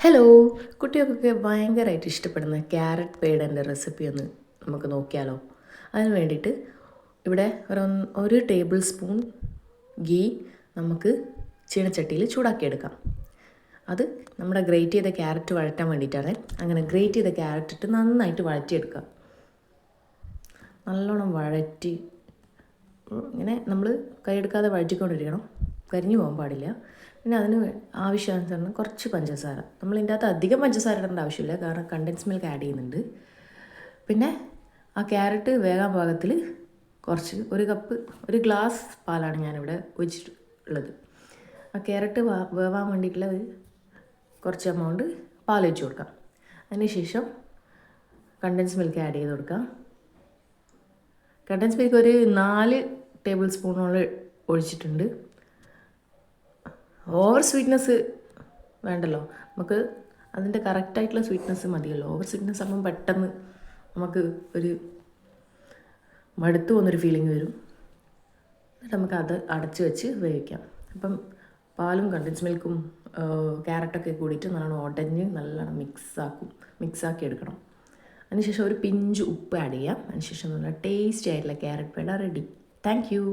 Hello, കുട്ടികൾക്കൊക്കെ ഭയങ്കരമായിട്ട് ഇഷ്ടപ്പെടുന്ന ക്യാരറ്റ് പേടൻ്റെ റെസിപ്പി ഒന്ന് നമുക്ക് നോക്കിയാലോ. അതിന് വേണ്ടിയിട്ട് ഇവിടെ ഒരു ടേബിൾ സ്പൂൺ ഗീ നമുക്ക് ചീനച്ചട്ടിയിൽ ചൂടാക്കിയെടുക്കാം. അത് നമ്മുടെ ഗ്രേറ്റ് ചെയ്ത ക്യാരറ്റ് വഴറ്റാൻ വേണ്ടിയിട്ടാണ്. അങ്ങനെ ഗ്രേറ്റ് ചെയ്ത ക്യാരറ്റ് ഇട്ട് നന്നായിട്ട് വഴറ്റിയെടുക്കാം. നല്ലോണം വഴറ്റി ഇങ്ങനെ നമ്മൾ കൈയെടുക്കാതെ വഴറ്റിക്കൊണ്ടിരിക്കണം, കരിഞ്ഞു പോകാൻ പാടില്ല. പിന്നെ അതിന് ആവശ്യാനുസരണം കുറച്ച് പഞ്ചസാര. നമ്മൾ ഇതിൻ്റെ അകത്ത് അധികം പഞ്ചസാര ഇടേണ്ട ആവശ്യമില്ല, കാരണം കണ്ടൻസ് മിൽക്ക് ആഡ് ചെയ്യുന്നുണ്ട്. പിന്നെ ആ ക്യാരറ്റ് വേകാൻ പാകത്തിൽ ഒരു ഗ്ലാസ് പാലാണ് ഞാനിവിടെ ഒഴിച്ചിട്ടുള്ളത്. ആ ക്യാരറ്റ് വേവാൻ വേണ്ടിയിട്ടുള്ള കുറച്ച് എമൗണ്ട് പാൽ ഒഴിച്ച് കൊടുക്കാം. അതിനുശേഷം കണ്ടൻസ് മിൽക്ക് ആഡ് ചെയ്ത് കൊടുക്കാം. കണ്ടൻസ് മിൽക്ക് ഒരു 4 ടേബിൾ സ്പൂണോളം ഒഴിച്ചിട്ടുണ്ട്. ഓവർ സ്വീറ്റ്നെസ് വേണ്ടല്ലോ, നമുക്ക് അതിൻ്റെ കറക്റ്റായിട്ടുള്ള സ്വീറ്റ്നെസ് മതിയല്ലോ. ഓവർ സ്വീറ്റ്നെസ് ആകുമ്പം പെട്ടെന്ന് നമുക്ക് ഒരു മടുത്തു പോകുന്നൊരു ഫീലിംഗ് വരും. എന്നിട്ട് നമുക്കത് അടച്ച് വെച്ച് വേവിക്കാം. അപ്പം പാലും കണ്ടൻസ് മിൽക്കും ക്യാരറ്റൊക്കെ കൂടിയിട്ട് നല്ലോണം ഉടഞ്ഞ് നല്ലോണം മിക്സാക്കി എടുക്കണം. അതിനുശേഷം ഒരു പിഞ്ച് ഉപ്പ് ആഡ് ചെയ്യാം. അതിനുശേഷം നല്ല ടേസ്റ്റി ആയിട്ടുള്ള carrot peda ready. Thank you.